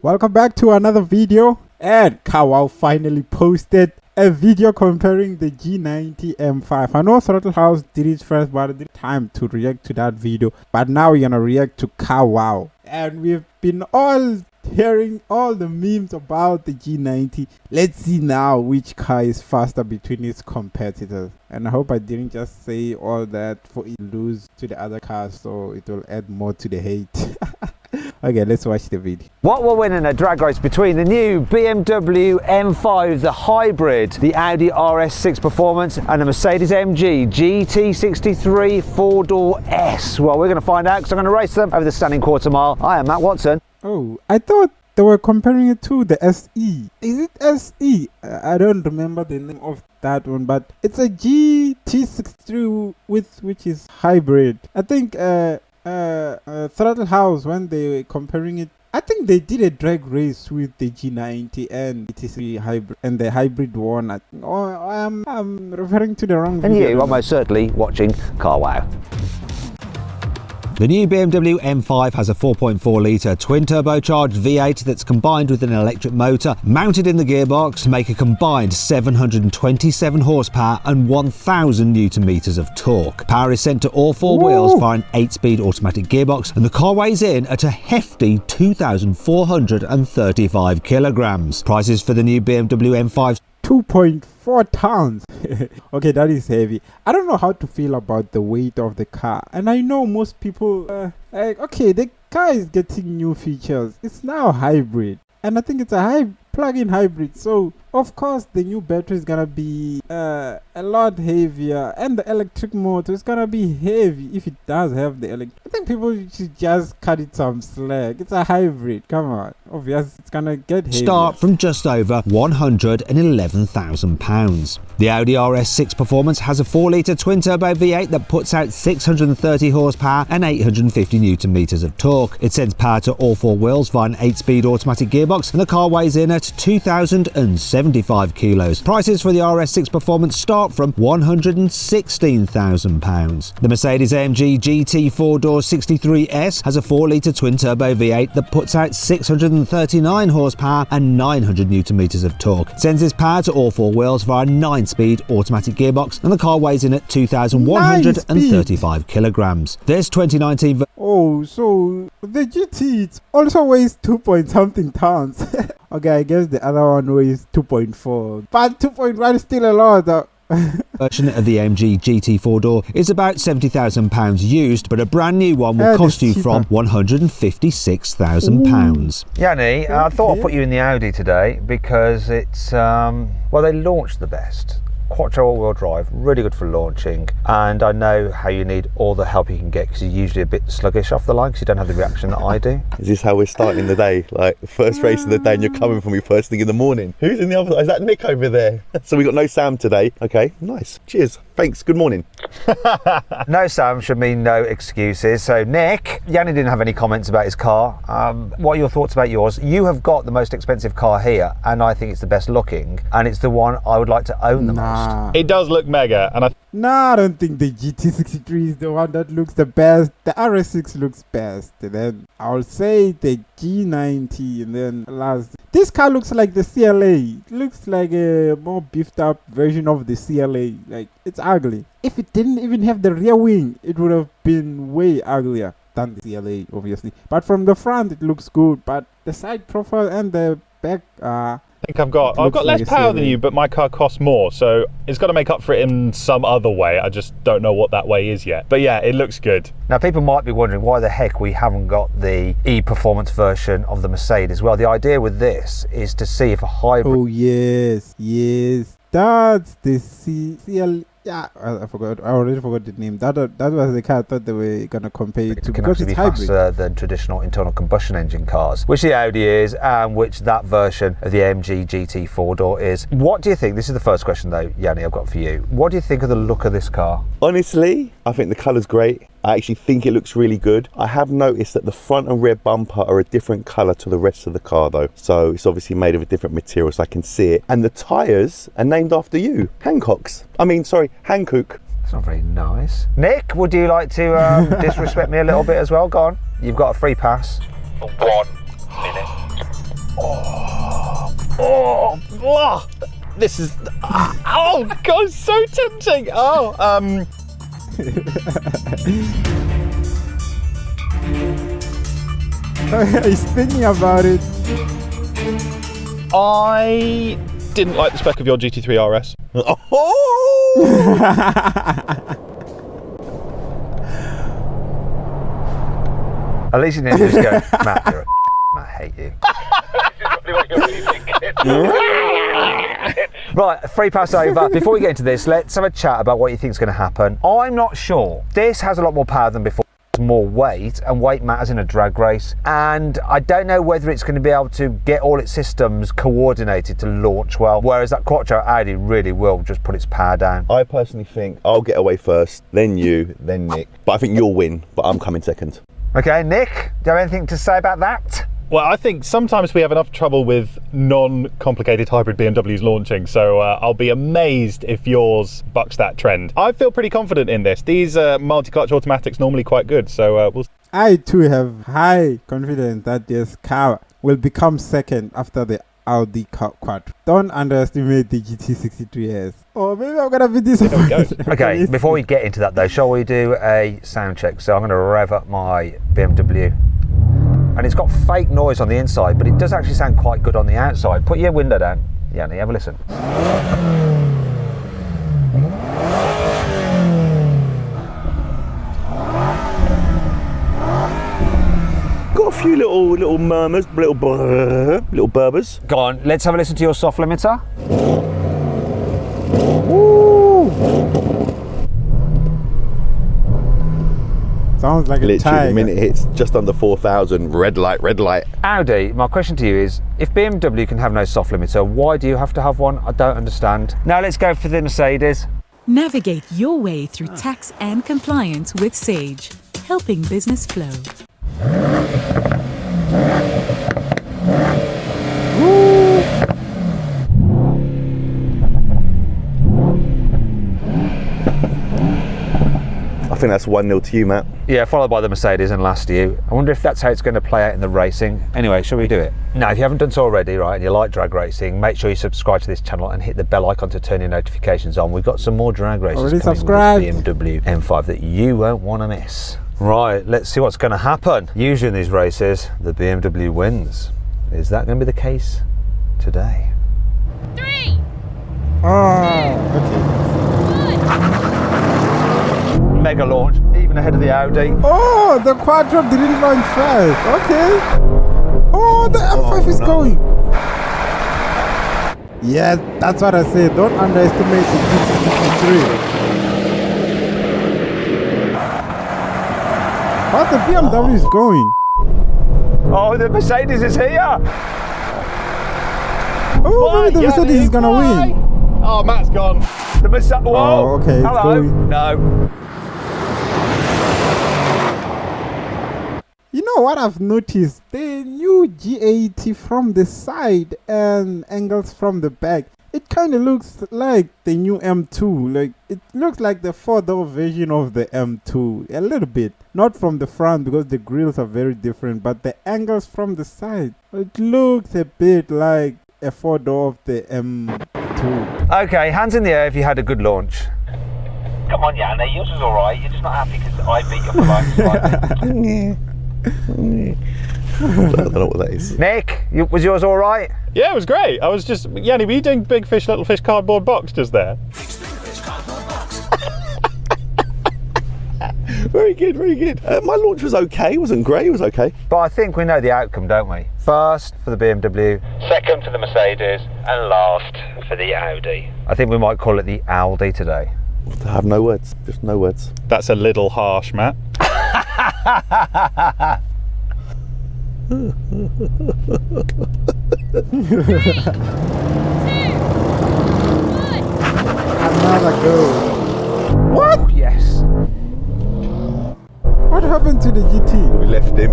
Welcome back to another video, and Kawao finally posted a video comparing the G90 M5. I know Throttle House did it first, but I didn't have time to react to that video. But now we're gonna react to Kawao, and we've been all hearing all the memes about the G90. Let's see now which car is faster between its competitors. And I hope I didn't just say all that for it to lose to the other cars, so it will add more to the hate. Okay, let's watch the video. What will win in a drag race between the new BMW M5, the hybrid, the Audi RS6 Performance, and the Mercedes AMG GT63 4-door S? Well, we're going to find out because I'm going to race them over the standing quarter mile. I am Matt Watson. Oh, I thought they were comparing it to the SE. Is it SE? I don't remember the name of that one, but it's a GT63 which is hybrid. I think Throttle House, when they were comparing it, I think they did a drag race with the G90 and GT3 hybrid, and the hybrid one. I'm referring to the wrong And video. you are most certainly watching Kawao. The new BMW M5 has a 4.4 litre twin turbocharged V8 that's combined with an electric motor mounted in the gearbox to make a combined 727 horsepower and 1000 newton meters of torque. Power is sent to all four wheels via an 8-speed automatic gearbox, and the car weighs in at a hefty 2,435 kilograms. Prices for the new BMW M5 2.4 tons. Okay, that is heavy. I don't know how to feel about the weight of the car, and I know most people like, okay, the car is getting new features. It's now hybrid, and I think it's a plug-in hybrid, so of course the new battery is gonna be a lot heavier, and the electric motor is gonna be heavy if it does have the electric. I think people should just cut it some slack. It's a hybrid, come on. Obviously it's gonna get heavier. start from just over £111,000. The Audi RS6 Performance has a 4-litre twin-turbo V8 that puts out 630 horsepower and 850 newton meters of torque. It sends power to all four wheels via an 8-speed automatic gearbox, and the car weighs in at 2,075 kilos. Prices for the RS6 Performance start from £116,000. The Mercedes AMG GT 4-door 63S has a 4-litre twin-turbo V8 that puts out 639 horsepower and 900 newton meters of torque. It sends its power to all four wheels via a 9-speed automatic gearbox, and the car weighs in at 2,135 kilograms. This 2019 Oh, so the GT it also weighs 2-point-something tons. Okay, I guess the other one weighs 2.4, but 2.1 is still a lot though. version of the AMG GT 4-door is about £70,000 used, but a brand new one will cost you from £156,000. Yanni, I thought I'd put you in the Audi today because it's, well, they launched the best. Quattro all-wheel drive, really good for launching, and I know how you need all the help you can get because you're usually a bit sluggish off the line because you don't have the reaction that I do. Is this how we're starting the day? Like the first race of the day and you're coming for me first thing in the morning? Who's in the other? Is that Nick over there? So we got no Sam today. Okay, nice. Cheers. Thanks. Good morning. No Sam should mean no excuses. So Nick, Yanni didn't have any comments about his car. What are your thoughts about yours? You have got the most expensive car here, and I think it's the best looking, and it's the one I would like to own the most. It does look mega, and I don't think the GT63 is the one that looks the best. The RS6 looks best, and then I'll say the G90, and then last. This car looks like the CLA. It looks like a more beefed up version of the CLA. Like, it's ugly. If it didn't even have the rear wing, it would have been way uglier than the CLA, obviously. But from the front, it looks good. But the side profile and the back I think I've got less power than you, but my car costs more, so it's got to make up for it in some other way. I just don't know what that way is yet. But yeah, it looks good. Now people might be wondering why the heck we haven't got the E-Performance version of the Mercedes. Well, the idea with this is to see if a hybrid... Oh yes, that's the CL. Yeah, I forgot. I already forgot the name. That was the car I thought they were gonna compare it to, can because actually it's be hybrid. faster than traditional internal combustion engine cars, which the Audi is, and which that version of the AMG GT 4-door is. What do you think? This is the first question though, Yanni, I've got for you. What do you think of the look of this car? Honestly, I think the colour's great. I actually think it looks really good. I have noticed that the front and rear bumper are a different colour to the rest of the car though. So it's obviously made of a different material, so I can see it. And the tyres are named after you, Hankook. It's not very nice. Nick, would you like to disrespect me a little bit as well? Go on. You've got a free pass. For 1 minute. Oh, this is. Oh God, so tempting. Oh, He's thinking about it. I didn't like the spec of your GT3 RS. At least you didn't just go, Matt, you're a I hate you. Right, free pass over. Before we get into this, let's have a chat about what you think is going to happen. I'm not sure. This has a lot more power than before. More weight, and weight matters in a drag race, and I don't know whether it's going to be able to get all its systems coordinated to launch well, whereas that Quattro Audi really will just put its power down. I personally think I'll get away first, then you, then Nick. But I think you'll win, but I'm coming second. Okay, Nick, do you have anything to say about that? Well, I think sometimes we have enough trouble with non-complicated hybrid BMWs launching, so I'll be amazed if yours bucks that trend. I feel pretty confident in this. These multi-clutch automatics normally quite good, so we'll. I too have high confidence that this car will become second after the Audi Quattro. Don't underestimate the GT63S. Oh, maybe I'm gonna be disappointed. Okay, before we get into that though, shall we do a sound check? So I'm going to rev up my BMW. And it's got fake noise on the inside, but it does actually sound quite good on the outside. Put your window down, Yanni, have a listen. Got a few little murmurs, little burbers. Go on, let's have a listen to your soft limiter. Sounds like Literally, a tiger. the minute it hits just under 4,000, red light, red light. Audi, my question to you is, if BMW can have no soft limiter, why do you have to have one? I don't understand. Now let's go for the Mercedes. Navigate your way through tax and compliance with Sage, helping business flow. I think that's 1-0 to you, Matt. Yeah, followed by the Mercedes and last to you. I wonder if that's how it's going to play out in the racing. Anyway, shall we do it? Now, if you haven't done so already, right, and you like drag racing, make sure you subscribe to this channel and hit the bell icon to turn your notifications on. We've got some more drag races Already coming subscribed. with this BMW M5 that you won't want to miss. Right, let's see what's going to happen. Usually in these races, the BMW wins. Is that going to be the case today? 3, Oh, okay. Mega launch, even ahead of the Audi. Oh, the Quattro didn't launch fast. Okay. Oh, the M5 is going. Yes, that's what I said. Don't underestimate the GT63. But the BMW is going. Oh, the Mercedes is here. Oh, maybe the Mercedes is gonna win. Oh, Matt's gone. The Mercedes. Whoa. Oh, okay, it's Hello. going. No. You know what I've noticed? The new G80 from the side and angles from the back, it kind of looks like the new M2. Like, it looks like the 4-door version of the M2 a little bit. Not from the front because the grills are very different, but the angles from the side, it looks a bit like a 4-door of the M2. Okay, hands in the air if you had a good launch. Come on, Yanni, yours was alright. You're just not happy because I beat you up the line. I don't know what that is. Nick, was yours alright? Yeah, it was great. I was just, Yanni, were you doing big fish, little fish cardboard box just there? Very good, very good. My launch was okay. It wasn't great, it was okay. But I think we know the outcome, don't we? First for the BMW, second for the Mercedes, and last for the Audi. I think we might call it the Aldi today. I have no words, just no words. That's a little harsh, Matt. Another go. What? Oh, yes. What happened to the GT? We left him.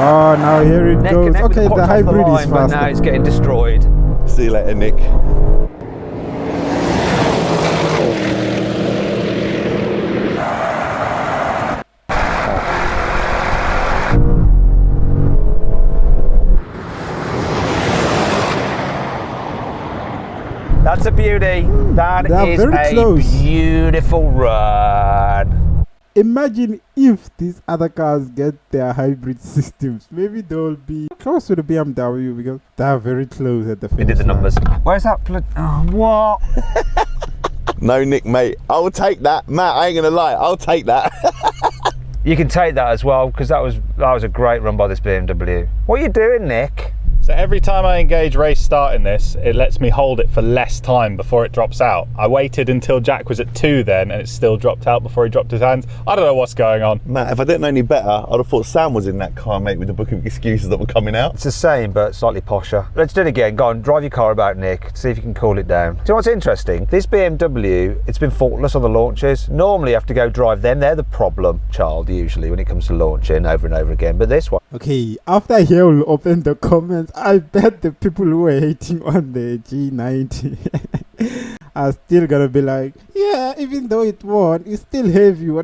Oh, now here it Neck goes. and neck with Okay, the Quattro off hybrid line, is but now faster. it's getting destroyed. See you later, Nick. beauty. That They is are very a close. beautiful run. Imagine if these other cars get their hybrid systems. Maybe they'll be close to the BMW because they are very close at the finish We did the line. numbers. Where's that? What? No, Nick, mate. I'll take that. Matt, I ain't going to lie. I'll take that. You can take that as well, because that was a great run by this BMW. What are you doing, Nick? So every time I engage race start in this, it lets me hold it for less time before it drops out. I waited until Jack was at 2 then, and it still dropped out before he dropped his hands. I don't know what's going on. Matt, if I didn't know any better, I'd have thought Sam was in that car, mate, with the book of excuses that were coming out. It's the same, but slightly posher. Let's do it again. Go on, drive your car about, Nick. See if you can cool it down. Do you know what's interesting? This BMW, it's been faultless on the launches. Normally you have to go drive them. They're the problem child, usually, when it comes to launching over and over again. But this one, Okay, after here we'll open the comments. I bet the people who are hating on the G90 are still gonna be like, yeah, even though it won, it's still heavy. They will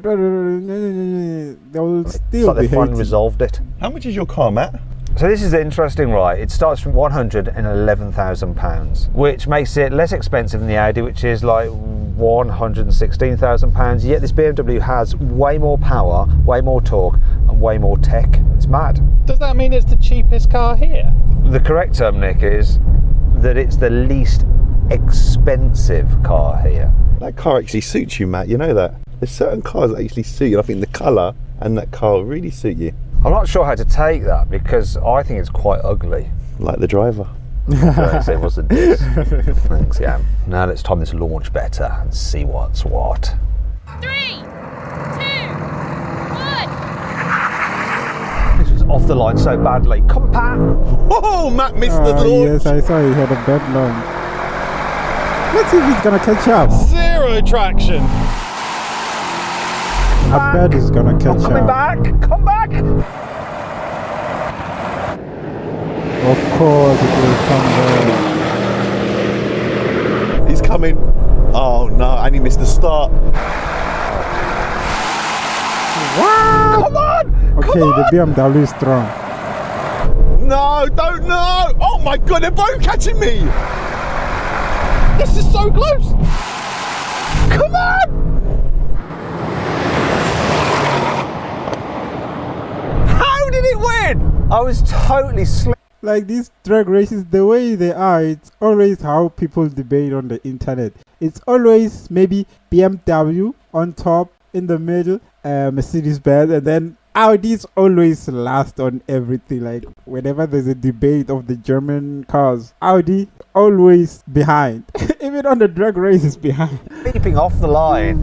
it's still like be they finally hating. resolved it. How much is your car, Matt? So this is interesting, right? It starts from £111,000, which makes it less expensive than the Audi, which is like £116,000. Yet this BMW has way more power, way more torque, and way more tech. It's mad. Does that mean it's the cheapest car here? The correct term, Nick, is that it's the least expensive car here. That car actually suits you, Matt. You know that. There's certain cars that actually suit you. I think the colour and that car really suit you. I'm not sure how to take that because I think it's quite ugly. Like the driver. Yes, it wasn't this. Thanks, yeah. Now let's time this launch better and see what's what. 3, 2, 1. This was off the line so badly. Come, Pat. Oh, Matt missed the launch. Yes, I saw he had a bad launch. Let's see if he's gonna catch up. Zero traction. I bet he's gonna catch Coming up. back. Come back. Of course it will come there. He's coming. Oh, no. And he missed the start. Come on. Okay, the BMW is strong. No, don't know. Oh, my God. They're both catching me. This is so close. Come on. How did it win? I was totally Like these drag races, the way they are, it's always how people debate on the internet. It's always maybe BMW on top, in the middle, Mercedes-Benz, and then Audi's always last on everything. Like whenever there's a debate of the German cars, Audi always behind. Even on the drag races behind. leaping off the line.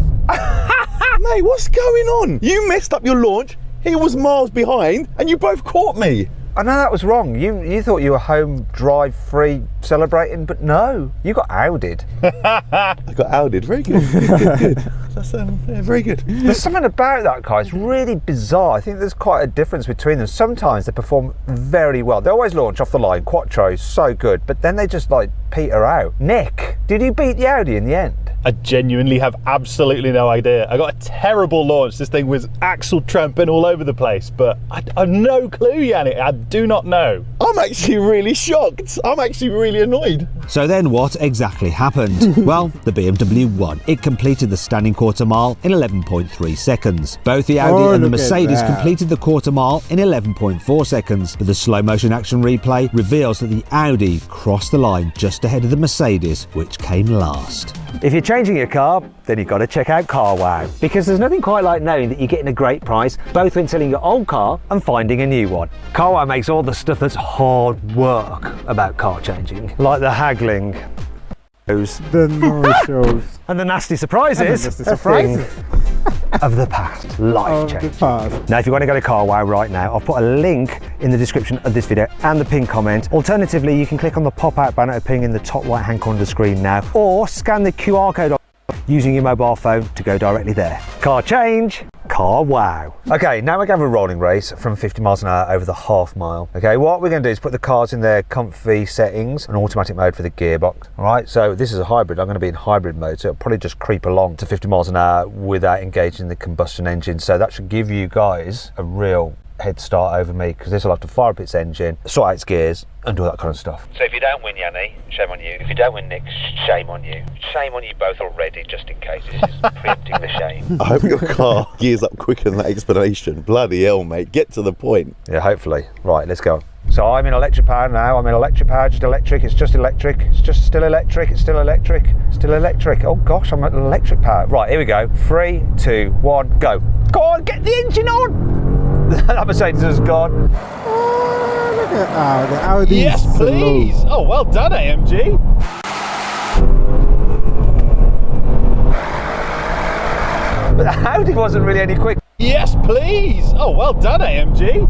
Mate, what's going on? You messed up your launch. He was miles behind, and you both caught me. I know that was wrong. You thought you were home drive-free celebrating, but no, you got Audi'd. I got outed. Very good. Good. That's yeah, very good. There's something about that car, it's really bizarre. I think there's quite a difference between them. Sometimes they perform very well. They always launch off the line, Quattro, so good, but then they just like peter out. Nick, did you beat the Audi in the end? I genuinely have absolutely no idea. I got a terrible launch. This thing was axle tramping all over the place, but I've no clue, Yannick. I do not know. I'm actually really shocked. I'm actually really annoyed. So then what exactly happened? Well, the BMW won. It completed the standing quarter mile in 11.3 seconds. Both the Audi and the look at Mercedes that. completed the quarter mile in 11.4 seconds, but the slow motion action replay reveals that the Audi crossed the line just ahead of the Mercedes, which came last. If you're changing your car, then you've got to check out CarWow. Because there's nothing quite like knowing that you're getting a great price, both when selling your old car and finding a new one. CarWow makes all the stuff that's hard work about car changing, like the haggling, The no-shows. and the nasty surprises, And the nasty a thing surprises. of the past, life Of the change. past. Now, if you want to go to CarWow right now, I've put a link in the description of this video and the pinned comment. Alternatively, you can click on the pop-out banner appearing in the top right-hand corner of the screen now, or scan the QR code using your mobile phone to go directly there. Car change, CarWow. Okay, now we're going to have a rolling race from 50 miles an hour over the half mile. Okay, what we're going to do is put the cars in their comfy settings, an automatic mode for the gearbox. All right, so this is a hybrid. I'm going to be in hybrid mode, so it'll probably just creep along to 50 miles an hour without engaging the combustion engine. So that should give you guys a real head start over me, because this will have to fire up its engine, sort out its gears, and do all that kind of stuff. So if you don't win, Yanni, shame on you. If you don't win, Nick, shame on you. Shame on you both already, just in case. This is preempting the shame. I hope your car gears up quicker than that explanation. Bloody hell, mate. Get to the point. Yeah, hopefully. Right, let's go. So I'm in electric power now. I'm in electric power, just electric. It's just electric. It's just still electric. It's still electric. Still electric. Oh gosh, I'm at electric power. Right, here we go. 3, 2, 1, go. Go on, get the engine on. That Mercedes is gone. Oh, look at the Audi. Yes, please. Oh, well done, AMG. But the Audi wasn't really any quick. Yes, please. Oh, well done, AMG.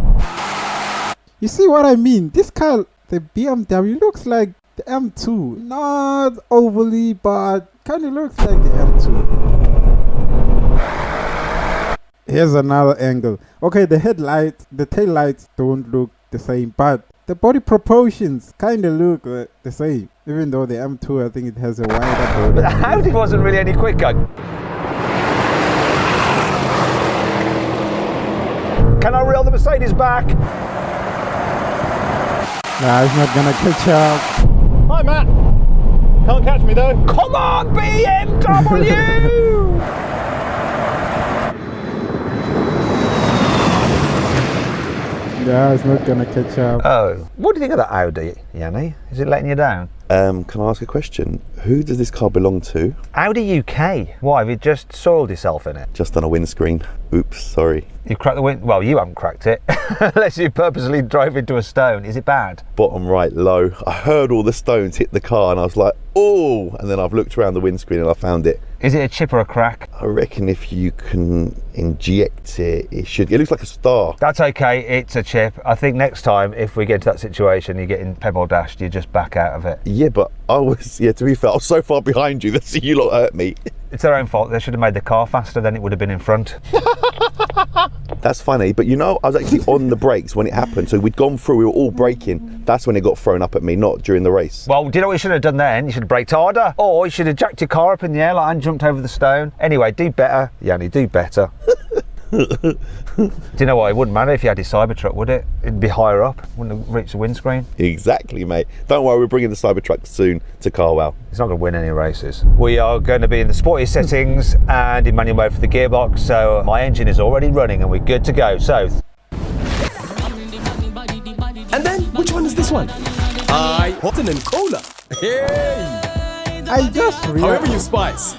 You see what I mean? This car, the BMW, looks like the M2. Not overly, but kind of looks like the M2. Here's another angle. Okay, the headlights, the tail lights don't look the same, but the body proportions kind of look the same. Even though the M2, I think it has a wider body. But the Audi wasn't really any quicker. Can I reel the Mercedes back? Nah, it's not gonna catch up. Hi, Matt. Can't catch me, though. Come on, BMW! Yeah, it's not gonna catch up. Oh, what do you think of that Audi, Yanni? Is it letting you down? Can I ask a question? Who does this car belong to? Audi UK. Why, have you just soiled yourself in it? Just on a windscreen. Oops, sorry. You cracked the wind? Well, you haven't cracked it. Unless you purposely drove into a stone. Is it bad? Bottom right low. I heard all the stones hit the car and I was like, oh! And then I've looked around the windscreen and I found it. Is it a chip or a crack? I reckon if you can inject it, it should. It looks like a star. That's okay, it's a chip. I think next time, if we get into that situation, you're getting pebble dashed, you just back out of it. Yeah, but I was, to be fair, I was so far behind you that you lot hurt me. It's their own fault. They should have made the car faster, then it would have been in front. That's funny, but you know, I was actually on the brakes when it happened. So we'd gone through, we were all braking. That's when it got thrown up at me, not during the race. Well, do you know what you should have done then? You should have braked harder. Or you should have jacked your car up in the air like and jumped over the stone. Anyway, do better. Yanni, do better. Do you know what? It wouldn't matter if you had your Cybertruck, would it? It'd be higher up. Wouldn't have reached the windscreen. Exactly, mate. Don't worry, we're bringing the Cybertruck soon to Carwell. It's not going to win any races. We are going to be in the sporty settings and in manual mode for the gearbox. So my engine is already running and we're good to go. So. And then, which one is this one? Hot and cola. Hey! I just However you realized. spice.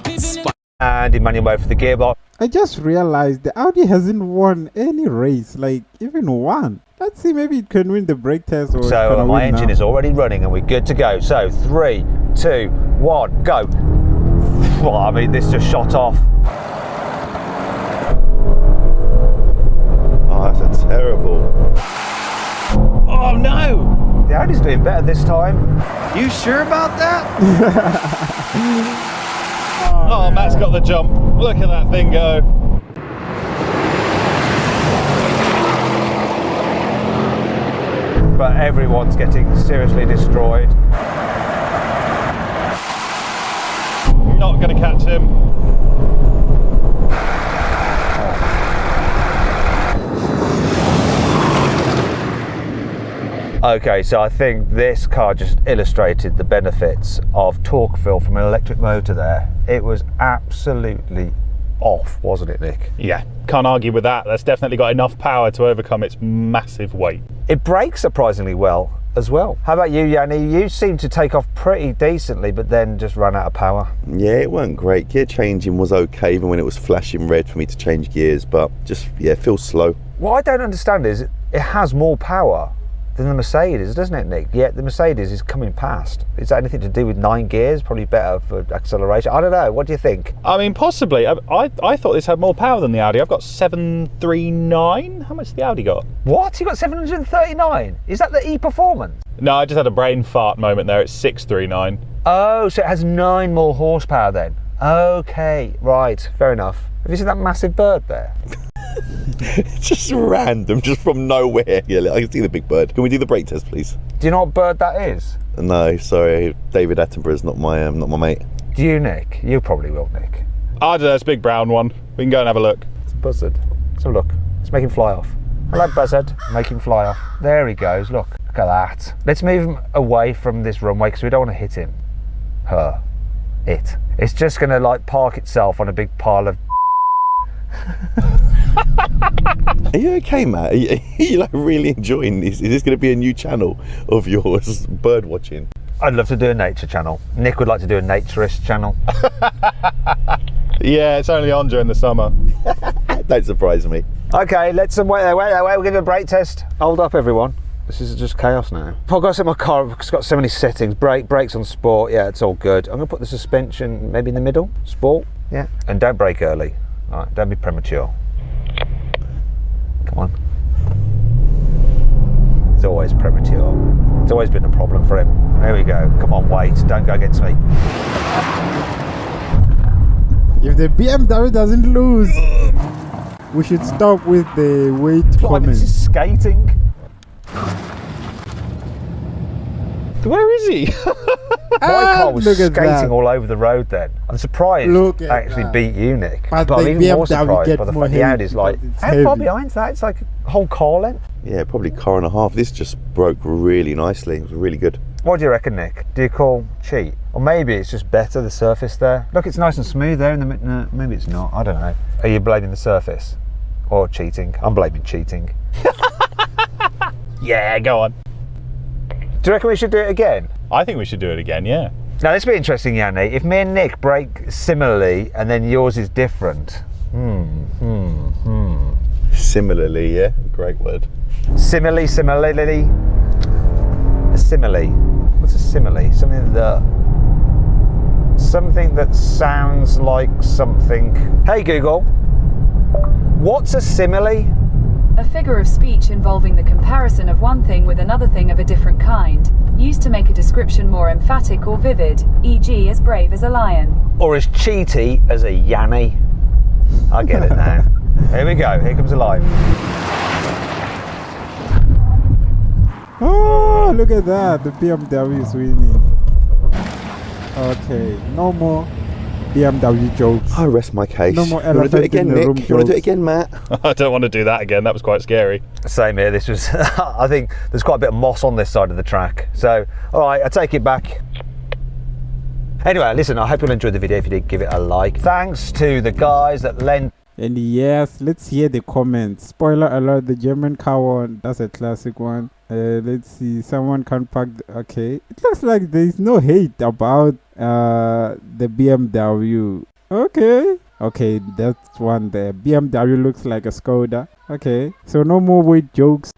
And in manual mode for the gearbox. I just realized the Audi hasn't won any race, like even one. Let's see, maybe it can win the brake test. Or So my engine is already running and we're good to go. So 3, 2, 1, go. Well, I mean, this just shot off. Oh, that's a terrible. Oh, no. The Audi's doing better this time. You sure about that? Oh, Matt's got the jump. Look at that thing go. But everyone's getting seriously destroyed. Not going to catch him. Okay, so I think this car just illustrated the benefits of torque fill from an electric motor there. It was absolutely off, wasn't it, Nick? Yeah, can't argue with that. That's definitely got enough power to overcome its massive weight. It brakes surprisingly well as well. How about you, Yanni? You seem to take off pretty decently, but then just run out of power. Yeah, it weren't great. Gear changing was okay, even when it was flashing red for me to change gears, but just, yeah, it feels slow. What I don't understand is it has more power than the Mercedes, doesn't it, Nick? Yet the Mercedes is coming past. Is that anything to do with 9 gears? Probably better for acceleration. I don't know. What do you think? I mean, possibly. I thought this had more power than the Audi. I've got 739. How much has the Audi got? What? You got 739? Is that the E-Performance? No, I just had a brain fart moment there. It's 639. Oh, so it has 9 more horsepower then. Okay, right, fair enough. Have you seen that massive bird there? It's just random, just from nowhere. Yeah, I can see the big bird. Can we do the brake test, please? Do you know what bird that is? No, sorry, David Attenborough's not my mate. Do you, Nick? You probably will, Nick. I don't know, it's a big brown one. We can go and have a look. It's a buzzard. Let's have a look. Let's make him fly off. Hello, Buzzard. Make him fly off. There he goes. Look at that. Let's move him away from this runway because we don't want to hit him. Her. It. It's just going to like park itself on a big pile of. Are you okay, Matt? Are you like really enjoying this? Is this going to be a new channel of yours, bird watching? I'd love to do a nature channel. Nick would like to do a naturist channel. Yeah, it's only on during the summer. Don't surprise me. Okay, let's wait. We're going to do a brake test. Hold up, everyone. This is just chaos now. I've got to set my car. It's got so many settings. Brakes on sport. Yeah, it's all good. I'm going to put the suspension maybe in the middle. Sport. Yeah. And don't brake early. All right. Don't be premature. Come on. It's always premature. It's always been a problem for him. There we go. Come on, wait. Don't go against me. If the BMW doesn't lose, we should stop with the weight comments. This is skating. Where is he? My car was look at skating that. all over the road then. I'm surprised Look at I actually that. beat you, Nick. But I'm the even more BMW surprised gets by the more fact the heavy Audi's like, because it's how far heavy. behind's that? It's like a whole car length. Yeah, probably car and a half. This just broke really nicely. It was really good. What do you reckon, Nick? Do you call cheat? Or maybe it's just better, the surface there. Look, it's nice and smooth there in the no, maybe it's not. I don't know. Are you blaming the surface? Or cheating? I'm blaming cheating. Yeah, go on. Do you reckon we should do it again? I think we should do it again, yeah. Now, this will be interesting, Yanni. If me and Nick brake similarly and then yours is different. Similarly, yeah, great word. Similarly. A simile. What's a simile? Something that sounds like something. Hey Google, what's a simile? A figure of speech involving the comparison of one thing with another thing of a different kind, used to make a description more emphatic or vivid, e.g. as brave as a lion. Or as cheaty as a Yanni? I get it now. Here we go, here comes a line. Oh, look at that. The BMW is winning. Okay, no more BMW jokes. I rest my case. No more You want to do it elephant again, in the room Nick? You want to do it jokes. again, Matt? I don't want to do that again. That was quite scary. Same here, this was, I think there's quite a bit of moss on this side of the track. So, all right, I take it back. Anyway, listen, I hope you'll enjoy the video. If you did, give it a like. Thanks to the guys that lent. And yes, let's hear the comments. Spoiler alert, the German car one, that's a classic one. Let's see, someone can't park. Okay, it looks like there's no hate about the BMW. Okay, that's one there. BMW looks like a Skoda. Okay, so no more weight jokes.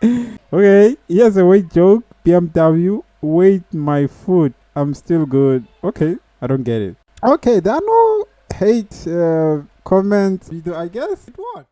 Okay, here's a weight joke. BMW, weight my foot. I'm still good. Okay, I don't get it. Okay, there are no hate comments. I guess it was.